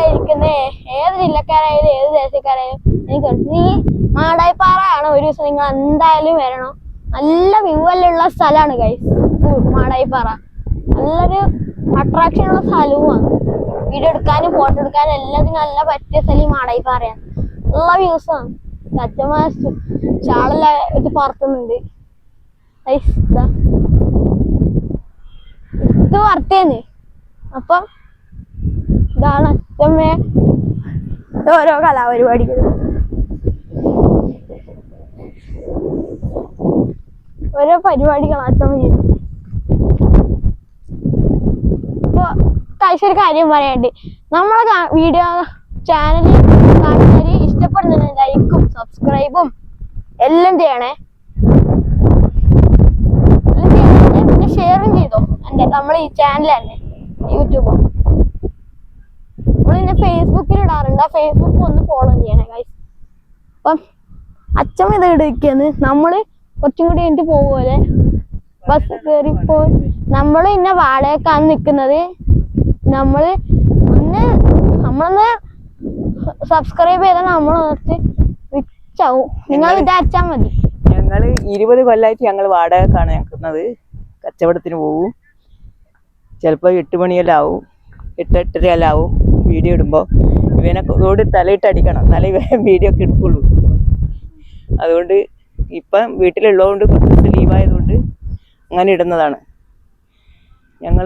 ഇരിക്കുന്ന ഏത് ജില്ലക്കാരായാലും ഏത് ദേശക്കാരായാലും എനിക്ക് ഈ മാടായിപ്പാറ ആണ് ഒരു ദിവസം നിങ്ങൾ എന്തായാലും വരണം. നല്ല വ്യൂ എല്ലാം ഉള്ള സ്ഥലമാണ് ഗൈസ്. മാടായിപ്പാറ നല്ലൊരു അട്രാക്ഷൻ ഉള്ള സ്ഥലവുമാണ്. വീഡിയോ എടുക്കാനും ഫോട്ടോ എടുക്കാനും എല്ലാത്തിനും നല്ല പറ്റിയ സ്ഥലം മാടായിപ്പാറയാണ്. നല്ല വ്യൂസാണ്. അച്ഛന്മാർ ചാളെല്ലാം ഇത് പറത്തുന്നുണ്ട്. ഇത് വറുത്തേന്ന്. അപ്പം ഇതാണ് അച്ഛമ്മ ഓരോ കലാപരിപാടികൾ. ഓരോ പരിപാടികൾ അച്ഛമ്മ ചെയ്തു. ഇപ്പൊ ഒരു കാര്യം പറയാണ്ട്, നമ്മളെ വീഡിയോ ചാനൽ കാണുന്നവര് ഇഷ്ടപ്പെടുന്ന ലൈക്കും സബ്സ്ക്രൈബും എല്ലാം ചെയ്യണേ. പിന്നെ ഷെയറും ചെയ്തോ. നമ്മളെ ഈ ചാനൽ തന്നെ യൂട്യൂബ് നമ്മളിന്നെ ഫേസ്ബുക്കിൽ ഇടാറുണ്ട്. ആ ഫേസ്ബുക്ക് ഒന്ന് ഫോളോ ചെയ്യണേ ഗൈസ്. അപ്പം അച്ഛൻ ഇത് ഇടിക്കാന്ന് നമ്മള് കുറച്ചും കൂടി കഴിഞ്ഞിട്ട് പോകുമല്ലേ ബസ് കയറിപ്പോ. നമ്മള് ഇന്നെ വാടകക്കാണ് നിക്കുന്നത്. നമ്മളൊന്ന് സബ്സ്ക്രൈബ് ചെയ്താൽ നമ്മളൊന്ന് റിച്ചാവും. നിങ്ങൾ വിചാരിച്ചാൽ മതി. ഞങ്ങള് 20 കൊല്ലമായിട്ട് ഞങ്ങൾ വാടകക്കാണ് നിൽക്കുന്നത്. കച്ചവടത്തിന് പോവും. ചിലപ്പോൾ 8 മണിയെല്ലാം ആവും, 8-8:30 ആവും. വീഡിയോ ഇടുമ്പോൾ ഇവനെ റോഡ് തലയിട്ട് അടിക്കണം, എന്നാലേ വീഡിയോ ഒക്കെ എടുക്കുള്ളൂ. അതുകൊണ്ട് ഇപ്പം വീട്ടിലുള്ളതുകൊണ്ട് കുറച്ച് ലീവായതുകൊണ്ട് അങ്ങനെ ഇടുന്നതാണ്. ഞങ്ങൾ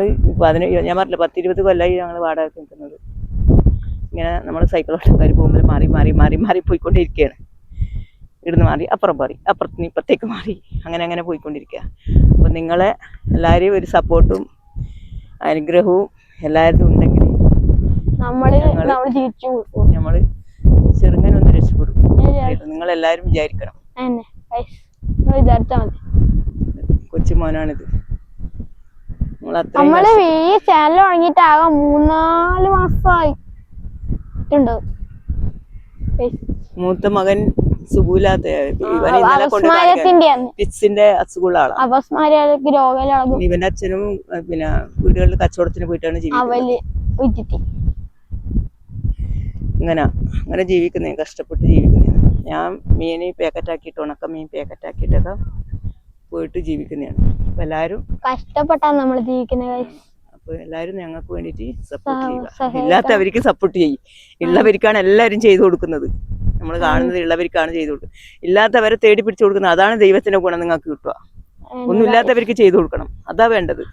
ഞാൻ പറഞ്ഞില്ല 10-20 കൊല്ലമായി ഞങ്ങൾ വാടക നിൽക്കുന്നത്. ഇങ്ങനെ നമ്മൾ സൈക്കിളോട്ടക്കാർ പോകുമ്പോൾ മാറി പോയിക്കൊണ്ടിരിക്കുകയാണ്. ഇവിടുന്ന് മാറി അപ്പുറം മാറി അപ്പുറത്തിന് ഇപ്പുറത്തേക്ക് മാറി അങ്ങനെ പോയിക്കൊണ്ടിരിക്കുക. അപ്പം നിങ്ങളെ എല്ലാവരെയും ഒരു സപ്പോർട്ടും അനുഗ്രഹവും എല്ലാവരും ഉണ്ടെങ്കിൽ നമ്മൾ ചെറുങ്ങനൊന്ന് രക്ഷപ്പെടും. നിങ്ങളെല്ലാവരും വിചാരിക്കണം. കൊച്ചുമോനാണിത്. നമ്മള് ഈ ചാനൽ തുടങ്ങിയിട്ട് ആകെ 3-4 മാസമായിട്ടുണ്ടാവും. മൂത്ത മകൻ സുഖമില്ലാത്ത പിച്ചിന്റെ അസുഖമുള്ള ആളാണ്. ഇവന്റെ അച്ഛനും പിന്നെ വീടുകളിൽ കച്ചവടത്തിന് പോയിട്ടാണ് ജീവിക്കുന്നത്. അങ്ങനെ ജീവിക്കുന്നേ, കഷ്ടപ്പെട്ട് ജീവിക്കുന്നേ. ഞാൻ മീൻ പാക്കറ്റാക്കിയിട്ട് ഉണക്ക മീൻ പാക്കറ്റാക്കിയിട്ടൊക്കെ പോയിട്ട് ജീവിക്കുന്നതാണ്. അപ്പൊ എല്ലാരും കഷ്ടപ്പെട്ടാണ് നമ്മൾ ജീവിക്കുന്നത്. അപ്പൊ എല്ലാരും ഞങ്ങൾക്ക് വേണ്ടിട്ട് സപ്പോർട്ട് ചെയ്യുക. ഇല്ലാത്തവർക്ക് സപ്പോർട്ട് ചെയ്യും. ഉള്ളവർക്കാണ് എല്ലാരും ചെയ്തു കൊടുക്കുന്നത്. നമ്മൾ കാണുന്നത് ഉള്ളവർക്കാണ് ചെയ്തു കൊടുക്കുന്നത്. ഇല്ലാത്തവരെ തേടി പിടിച്ചു കൊടുക്കുന്നത്. അതാണ് ദൈവത്തിന്റെ ഗുണം നിങ്ങൾക്ക് കിട്ടുക. ഒന്നും ഇല്ലാത്തവർക്ക് ചെയ്തു കൊടുക്കണം. അതാ വേണ്ടത്.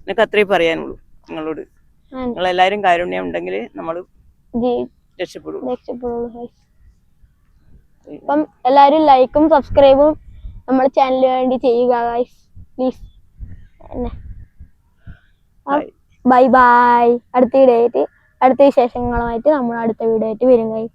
എനിക്ക് അത്രേ പറയാനുള്ളൂ നിങ്ങളോട്. നിങ്ങളെല്ലാരും കാരുണ്യം ഉണ്ടെങ്കിൽ നമ്മൾ രക്ഷപ്പെടും. അപ്പം എല്ലാരും ലൈക്കും സബ്സ്ക്രൈബും നമ്മുടെ ചാനലിന് വേണ്ടി ചെയ്യുക ഗൈസ് പ്ലീസ്. Bye bye. അടുത്ത വിശേഷങ്ങളുമായിട്ട് നമ്മൾ അടുത്ത വീഡിയോ ആയിട്ട് വരും ഗൈസ്.